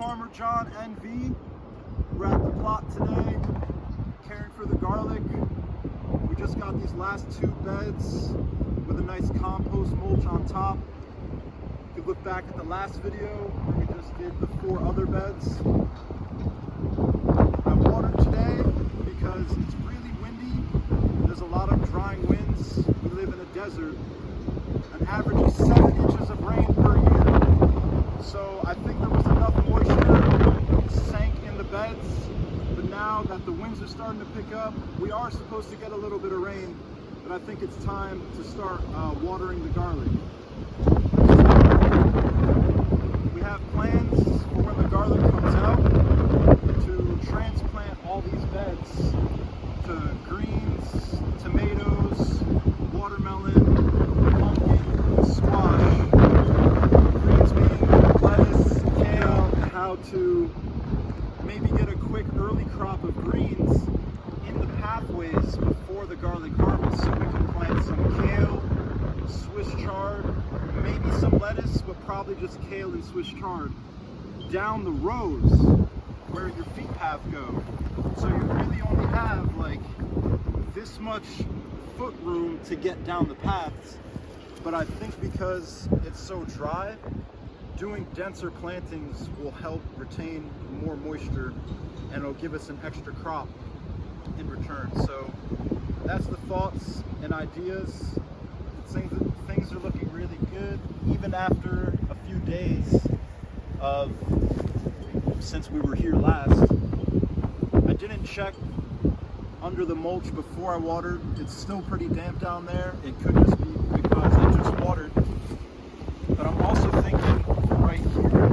Farmer John NV. We're at the plot today, caring for the garlic. We just got these last 2 beds with a nice compost mulch on top. You can look back at the last video where we just did the 4 other beds. I watered today because it's really windy. There's a lot of drying winds. We live in a desert. An average of 7 inches of rain per year. So I think there was enough moisture sank in the beds, but now that the winds are starting to pick up, we are supposed to get a little bit of rain, but I think it's time to start watering the garlic. We have plans for when the garlic comes out to transplant all these beds to greens, tomatoes, watermelon, pumpkin, squash, greens being lettuce, kale, and how to maybe get a quick early crop of greens in the pathways before the garlic harvest, so we can plant some kale, Swiss chard, maybe some lettuce, but probably just kale and Swiss chard down the rows where your feet path go. So you really only have like this much foot room to get down the paths, but I think because it's so dry, doing denser plantings will help retain more moisture and it'll give us an extra crop in return. So that's the thoughts and ideas. Things are looking really good, even after a few days of since we were here last. I didn't check under the mulch before I watered. It's still pretty damp down there. It could just be because I just watered. But I'm also thinking right here,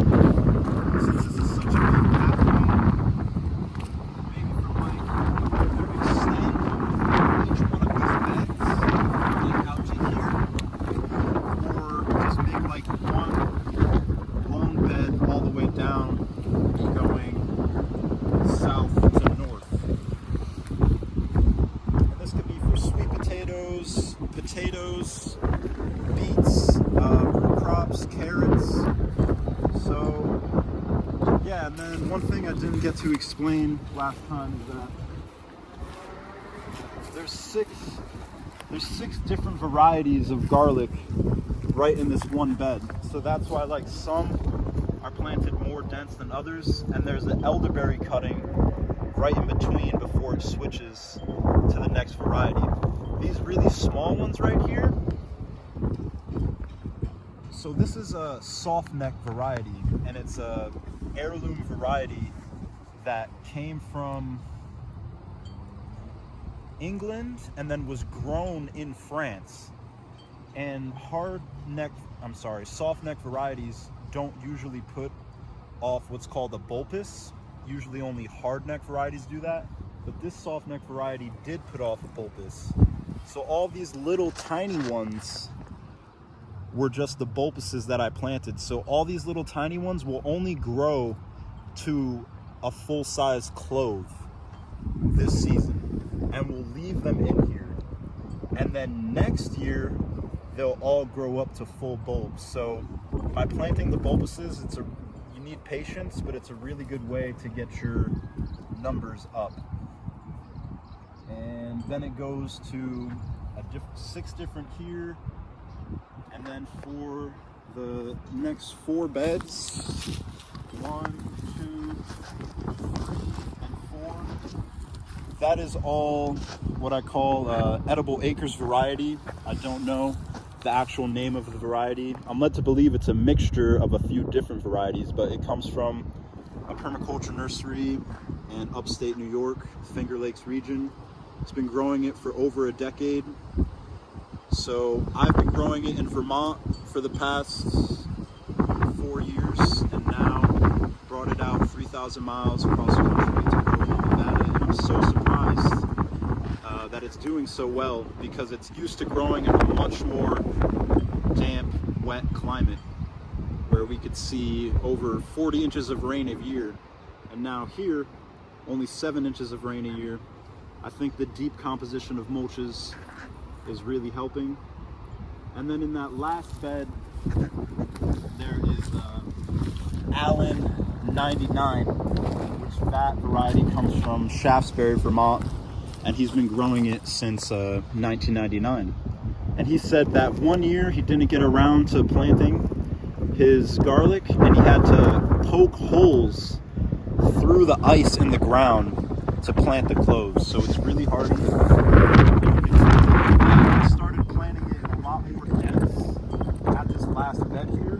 since this is such a big pathway, maybe from like extend each one of these beds like out to here, or just make like one long bed all the way down, going south to north. And this could be for sweet potatoes, beets, root crops, carrots. So yeah, and then one thing I didn't get to explain last time is that there's six different varieties of garlic right in this one bed. So that's why like some are planted more dense than others, and there's an elderberry cutting right in between before it switches to the next variety. These really small ones right here, so this is a soft neck variety, and it's a heirloom variety that came from England and then was grown in France. And soft neck varieties don't usually put off what's called a bulbous. Usually only hard neck varieties do that, but this soft neck variety did put off a bulbous. So all these little tiny ones were just the bulbuses that I planted. So all these little tiny ones will only grow to a full-size clove this season, and we'll leave them in here. And then next year, they'll all grow up to full bulbs. So by planting the bulbuses, you need patience, but it's a really good way to get your numbers up. And then it goes to 6 different here. And then for the next 4 beds, 1, 2, 3, and 4, that is all what I call edible acres variety. I don't know the actual name of the variety. I'm led to believe it's a mixture of a few different varieties, but it comes from a permaculture nursery in upstate New York, Finger Lakes region. It's been growing it for over a decade. So I've been growing it in Vermont for the past 4 years, and now brought it out 3,000 miles across the country to grow in Nevada. And I'm so surprised that it's doing so well, because it's used to growing in a much more damp, wet climate where we could see over 40 inches of rain a year. And now here, only 7 inches of rain a year. I think the deep composition of mulches is really helping. And then in that last bed, there is Allen 99, which that variety comes from Shaftesbury, Vermont, and he's been growing it since 1999. And he said that one year he didn't get around to planting his garlic, and he had to poke holes through the ice in the ground to plant the cloves. So it's really hard. I started planting it a lot more dense at this last bed here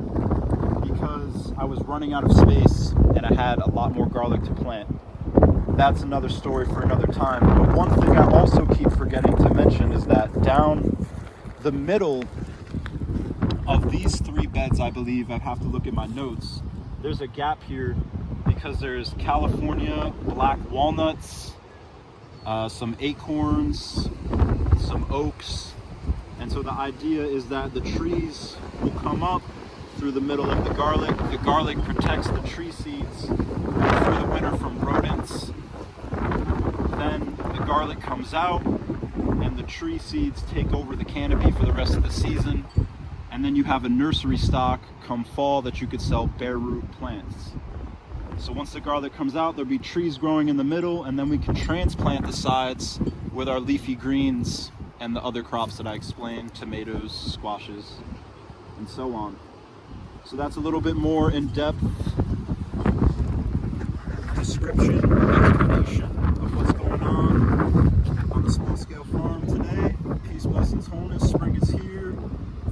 because I was running out of space and I had a lot more garlic to plant. That's another story for another time. But one thing I also keep forgetting to mention is that down the middle of these 3 beds, I believe, I have to look at my notes, there's a gap here because there's California black walnuts, some acorns, some oaks. And so the idea is that the trees will come up through the middle of the garlic. The garlic protects the tree seeds through the winter from rodents. Then the garlic comes out and the tree seeds take over the canopy for the rest of the season. And then you have a nursery stock come fall that you could sell bare root plants. So once the garlic comes out, there'll be trees growing in the middle, and then we can transplant the sides with our leafy greens and the other crops that I explained, tomatoes, squashes, and so on. So that's a little bit more in-depth description, explanation of what's going on the small-scale farm today. Peace, blessings, wholeness. Spring is here.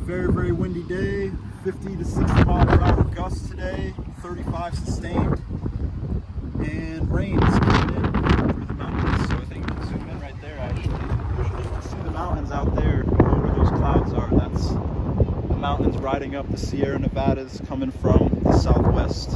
Very, very windy day. 50 to 60 mile per hour gusts today. 35 sustained. And rain is coming in through the mountains. So I think you can zoom in right there, actually. Usually you can see the mountains out there where those clouds are. That's the mountains riding up the Sierra Nevadas coming from the southwest.